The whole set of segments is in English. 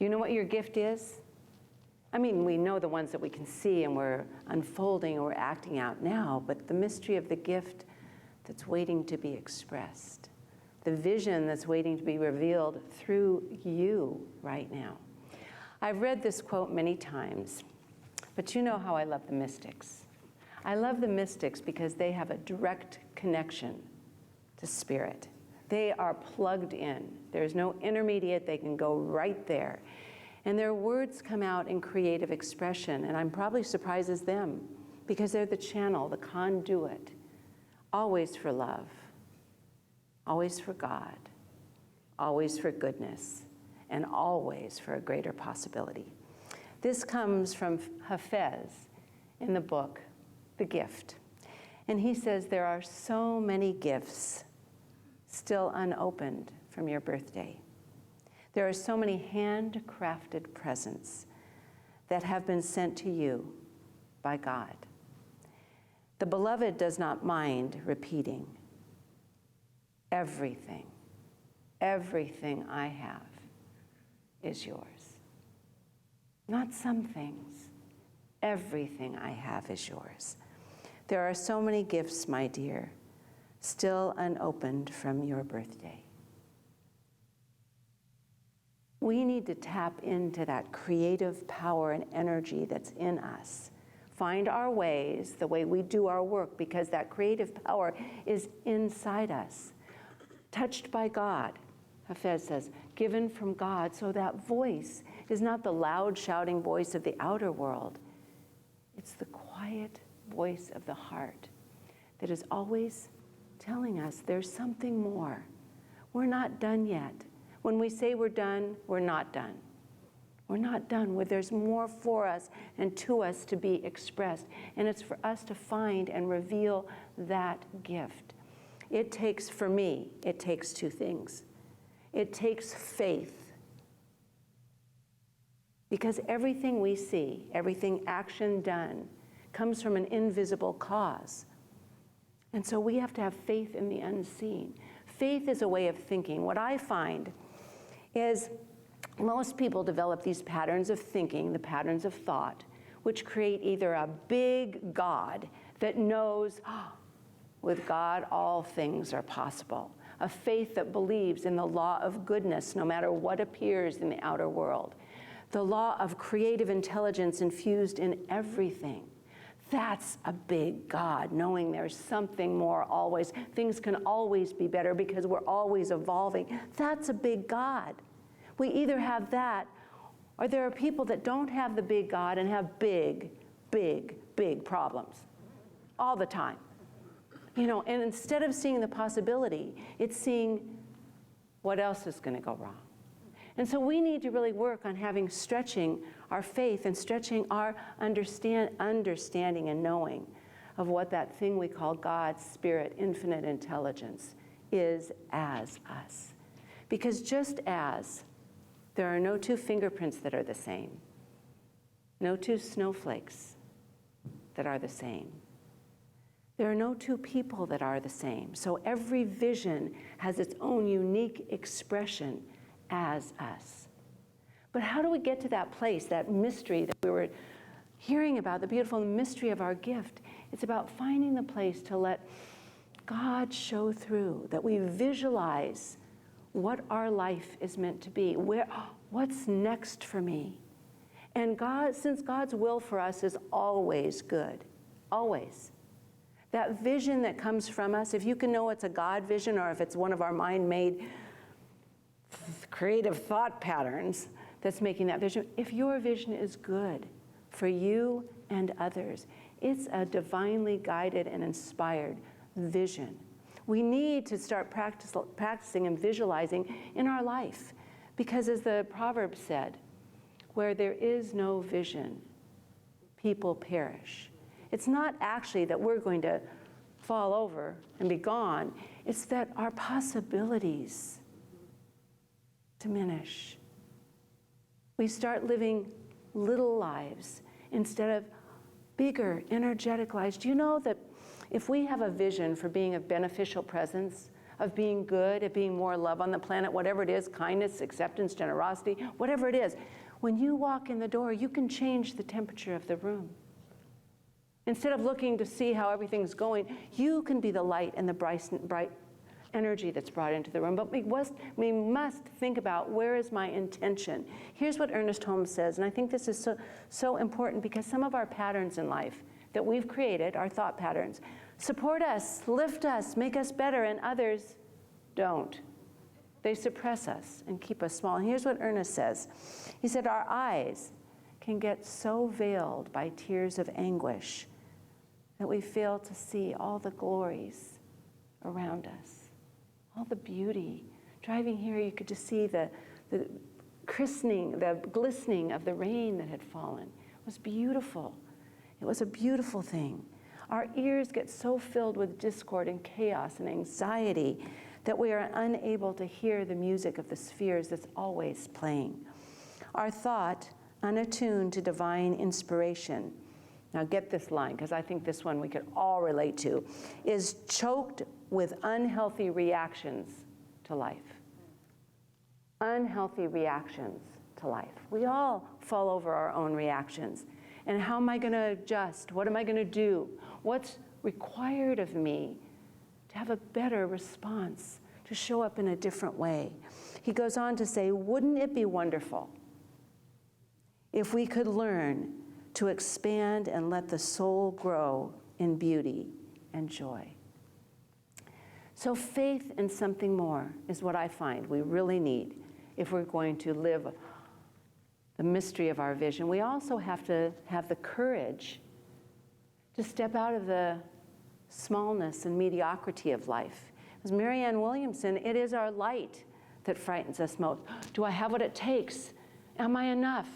You know what your gift is? I mean, we know the ones that we can see and we're unfolding or we're acting out now, but the mystery of the gift that's waiting to be expressed, the vision that's waiting to be revealed through you right now. I've read this quote many times, but you know how I love the mystics. I love the mystics because they have a direct connection to spirit. They are plugged in. There's no intermediate. They can go right there. And their words come out in creative expression, and I'm probably surprised as them because they're the channel, the conduit, always for love, always for God, always for goodness, and always for a greater possibility. This comes from Hafez in the book, The Gift. And he says, there are so many gifts still unopened from your birthday. There are so many handcrafted presents that have been sent to you by God. The beloved does not mind repeating, everything I have is yours. Not some things, everything I have is yours. There are so many gifts, my dear, still unopened from your birthday. We need to tap into that creative power and energy that's in us. Find our ways, the way we do our work, because that creative power is inside us. Touched by God, Hafez says, given from God, so that voice is not the loud shouting voice of the outer world. It's the quiet voice of the heart that is always telling us there's something more. We're not done yet. When we say we're done, we're not done. We're not done. There's more for us and to us to be expressed. And it's for us to find and reveal that gift. It takes, for me, it takes two things. It takes faith. Because everything we see, everything action done, comes from an invisible cause. And so we have to have faith in the unseen. Faith is a way of thinking. What I find is most people develop these patterns of thinking, the patterns of thought, which create either a big God that knows, with God all things are possible, a faith that believes in the law of goodness no matter what appears in the outer world, the law of creative intelligence infused in everything. That's a big God, knowing there's something more always. Things can always be better because we're always evolving. That's a big God. We either have that, or there are people that don't have the big God and have big problems all the time. You know, and instead of seeing the possibility, it's seeing what else is going to go wrong. And so we need to really work on stretching our faith and stretching our understanding and knowing of what that thing we call God, Spirit, infinite intelligence is as us. Because just as there are no two fingerprints that are the same, no two snowflakes that are the same, there are no two people that are the same. So every vision has its own unique expression as us. But how do we get to that place, that mystery that we were hearing about, the beautiful mystery of our gift? It's about finding the place to let God show through, that we visualize what our life is meant to be. What's next for me? And God, since God's will for us is always good, always. That vision that comes from us, if you can know it's a God vision or if it's one of our mind-made creative thought patterns that's making that vision, if your vision is good for you and others, it's a divinely guided and inspired vision. We need to start practicing and visualizing in our life, because as the proverb said, where there is no vision, people perish. It's not actually that we're going to fall over and be gone. It's that our possibilities diminish. We start living little lives instead of bigger, energetic lives. Do you know that if we have a vision for being a beneficial presence, of being good, of being more love on the planet, whatever it is, kindness, acceptance, generosity, whatever it is. When you walk in the door, you can change the temperature of the room. Instead of looking to see how everything's going, you can be the light and the bright energy that's brought into the room. But we must think about, where is my intention? Here's what Ernest Holmes says, and I think this is so important, because some of our patterns in life that we've created, our thought patterns, support us, lift us, make us better, and others don't. They suppress us and keep us small. And here's what Ernest says. He said, our eyes can get so veiled by tears of anguish that we fail to see all the glories around us, all the beauty. Driving here, you could just see the christening, the glistening of the rain that had fallen. It was beautiful. It was a beautiful thing. Our ears get so filled with discord and chaos and anxiety that we are unable to hear the music of the spheres that's always playing. Our thought, unattuned to divine inspiration, now get this line, because I think this one we could all relate to, is choked with unhealthy reactions to life. Unhealthy reactions to life. We all fall over our own reactions. And how am I going to adjust? What am I going to do? What's required of me to have a better response, to show up in a different way? He goes on to say, wouldn't it be wonderful if we could learn to expand and let the soul grow in beauty and joy? So faith in something more is what I find we really need if we're going to live the mystery of our vision. We also have to have the courage to step out of the smallness and mediocrity of life. As Marianne Williamson, it is our light that frightens us most. Do I have what it takes? Am I enough?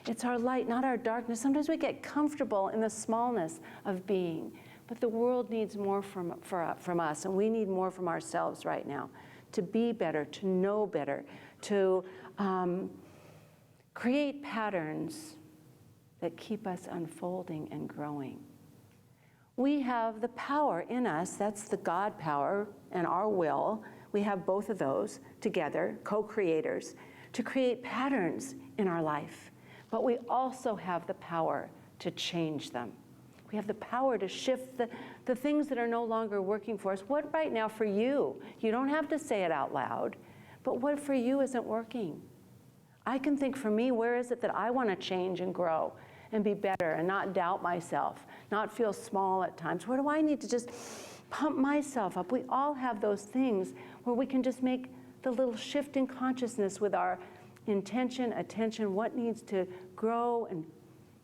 It's our light, not our darkness. Sometimes we get comfortable in the smallness of being, but the world needs more from us, and we need more from ourselves right now to be better, to know better, to create patterns that keep us unfolding and growing. We have the power in us, that's the God power and our will. We have both of those together, co-creators, to create patterns in our life. But we also have the power to change them. We have the power to shift the things that are no longer working for us. What right now for you? You don't have to say it out loud, but what for you isn't working? I can think for me, where is it that I want to change and grow and be better and not doubt myself, not feel small at times? Where do I need to just pump myself up? We all have those things where we can just make the little shift in consciousness with our intention, attention, what needs to grow and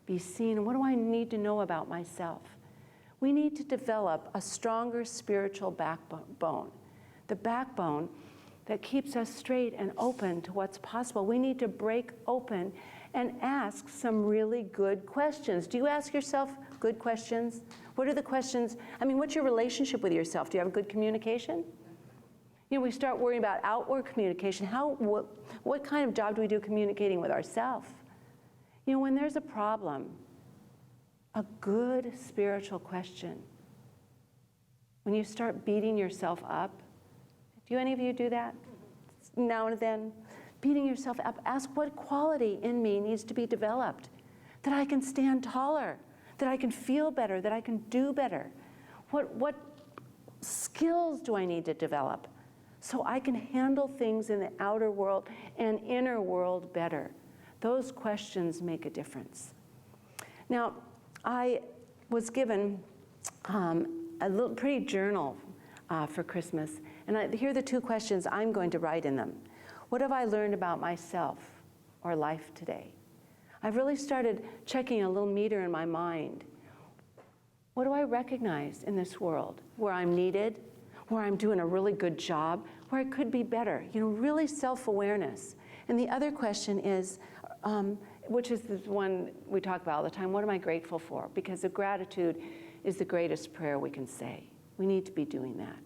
be seen, and what do I need to know about myself? We need to develop a stronger spiritual backbone, the backbone that keeps us straight and open to what's possible. We need to break open and ask some really good questions. Do you ask yourself good questions? What are the questions? I mean, what's your relationship with yourself? Do you have good communication? You know, we start worrying about outward communication. What kind of job do we do communicating with ourselves? You know, when there's a problem, a good spiritual question, when you start beating yourself up, do any of you do that now and then? Beating yourself up, ask what quality in me needs to be developed, that I can stand taller, that I can feel better, that I can do better. What skills do I need to develop so I can handle things in the outer world and inner world better? Those questions make a difference. Now, I was given a little pretty journal for Christmas, and here are the two questions I'm going to write in them. What have I learned about myself or life today? I've really started checking a little meter in my mind. What do I recognize in this world where I'm needed, where I'm doing a really good job, where I could be better? You know, really self-awareness. And the other question is, which is the one we talk about all the time, what am I grateful for? Because the gratitude is the greatest prayer we can say. We need to be doing that.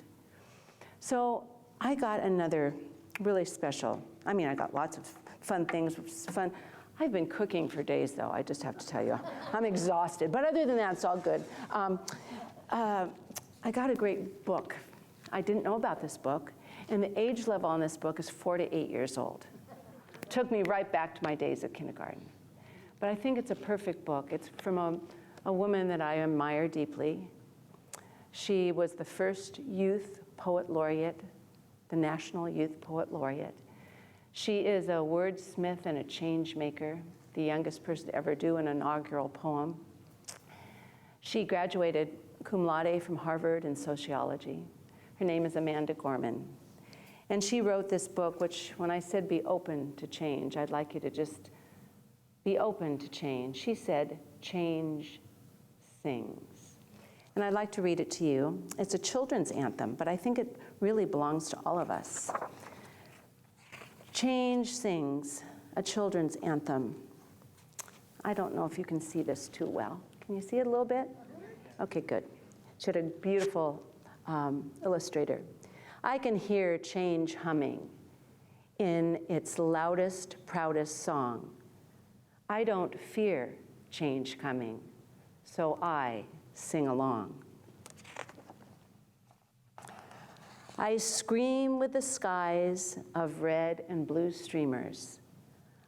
So I got another really special, I mean, I got lots of fun things, fun. I've been cooking for days, though, I just have to tell you. I'm exhausted, but other than that, it's all good. I got a great book I didn't know about this book, and the age level on this book is 4 to 8 years old. It took me right back to my days of kindergarten. But I think it's a perfect book. It's from a woman that I admire deeply. She was the first youth poet laureate, the National Youth Poet Laureate. She is a wordsmith and a change maker, the youngest person to ever do an inaugural poem. She graduated cum laude from Harvard in sociology. Her name is Amanda Gorman. And she wrote this book, which when I said be open to change, I'd like you to just be open to change. She said, change sings. And I'd like to read it to you. It's a children's anthem, but I think it really belongs to all of us. Change sings, a children's anthem. I don't know if you can see this too well. Can you see it a little bit? Okay, good. She had a beautiful illustrator. I can hear change humming in its loudest, proudest song. I don't fear change coming, so I sing along. I scream with the skies of red and blue streamers.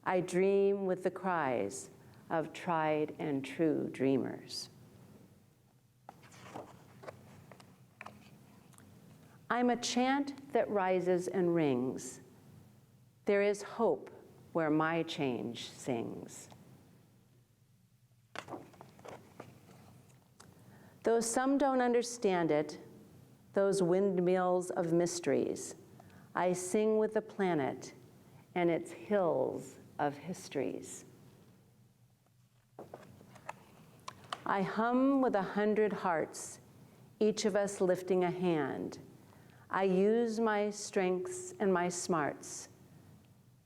I dream with the cries of tried and true dreamers. I'm a chant that rises and rings. There is hope where my change sings. Though some don't understand it, those windmills of mysteries, I sing with the planet and its hills of histories. I hum with 100 hearts, each of us lifting a hand. I use my strengths and my smarts,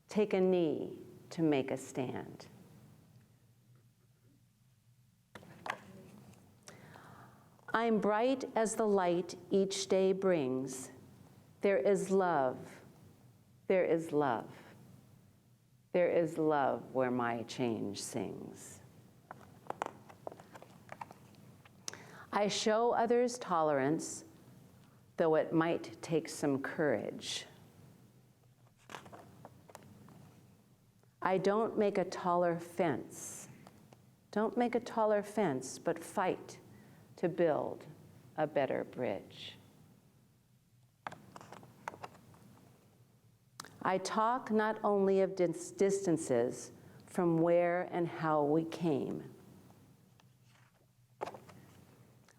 take a knee to make a stand. I'm bright as the light each day brings. There is love, there is love. There is love where my change sings. I show others tolerance, though it might take some courage. I don't make a taller fence. Don't make a taller fence, but fight to build a better bridge. I talk not only of distances from where and how we came.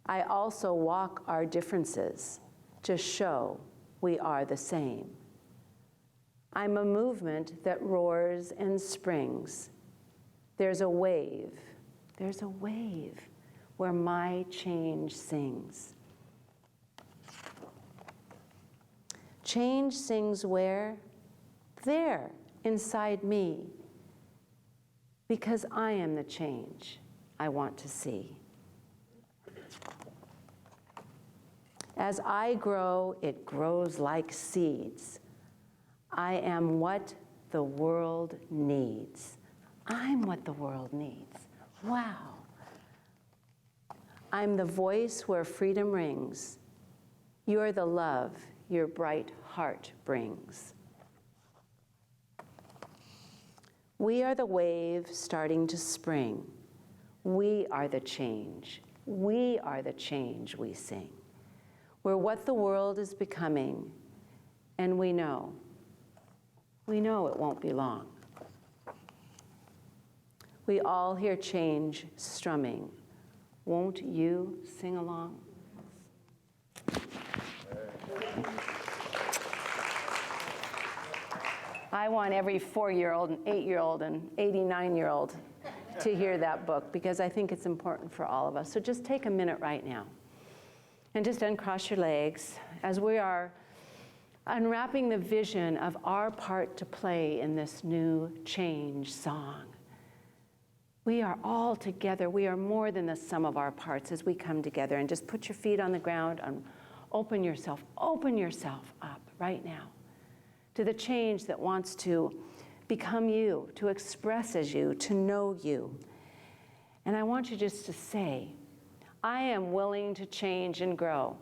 I also walk our differences to show we are the same. I'm a movement that roars and springs. There's a wave where my change sings. Change sings where? There, inside me, because I am the change I want to see. As I grow, it grows like seeds. I am what the world needs. I'm what the world needs. Wow. I'm the voice where freedom rings. You're the love your bright heart brings. We are the wave starting to spring. We are the change. We are the change we sing. We're what the world is becoming, and we know it won't be long. We all hear change strumming. Won't you sing along? I want every 4-year-old and 8-year-old and 89-year-old to hear that book, because I think it's important for all of us. So just take a minute right now and just uncross your legs as we are unwrapping the vision of our part to play in this new change song. We are all together. We are more than the sum of our parts as we come together. And just put your feet on the ground and open yourself up right now to the change that wants to become you, to express as you, to know you. And I want you just to say, I am willing to change and grow.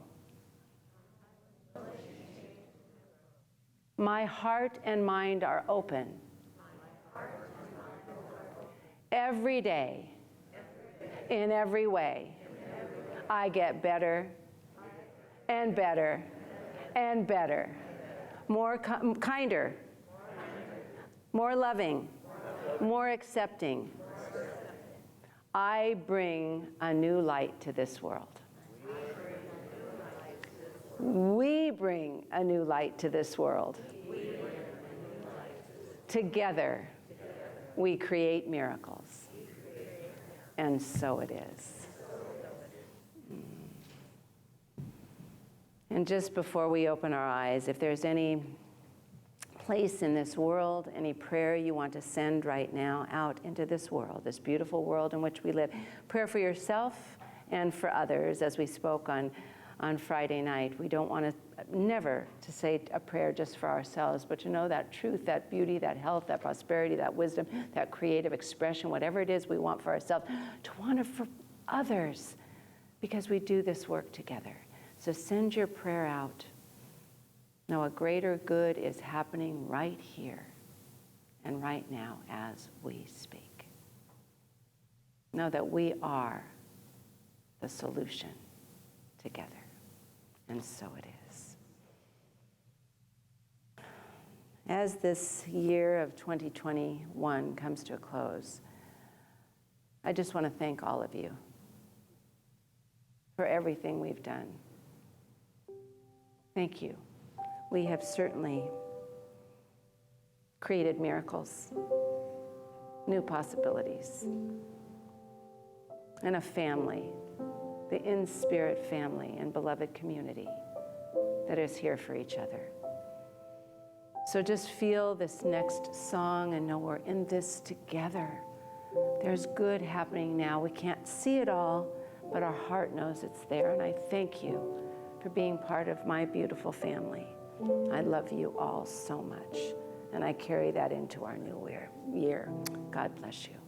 My heart and mind are open. Every day, in every way, I get better and better and better, more kinder, more loving, more accepting. I bring a new light to this world. We bring a new light to this world. Together, we create miracles. And so it is. And just before we open our eyes, if there's any place in this world, any prayer you want to send right now out into this world, this beautiful world in which we live, prayer for yourself and for others, as we spoke on Friday night. We don't want to never to say a prayer just for ourselves, but to know that truth, that beauty, that health, that prosperity, that wisdom, that creative expression, whatever it is we want for ourselves, to want it for others, because we do this work together. So send your prayer out. Know a greater good is happening right here and right now as we speak. Know that we are the solution together. And so it is. As this year of 2021 comes to a close, I just want to thank all of you for everything we've done. Thank you. We have certainly created miracles, new possibilities, and a family, the InSpirit family and beloved community that is here for each other. So just feel this next song and know we're in this together. There's good happening now. We can't see it all, but our heart knows it's there. And I thank you for being part of my beautiful family. I love you all so much, and I carry that into our new year. God bless you.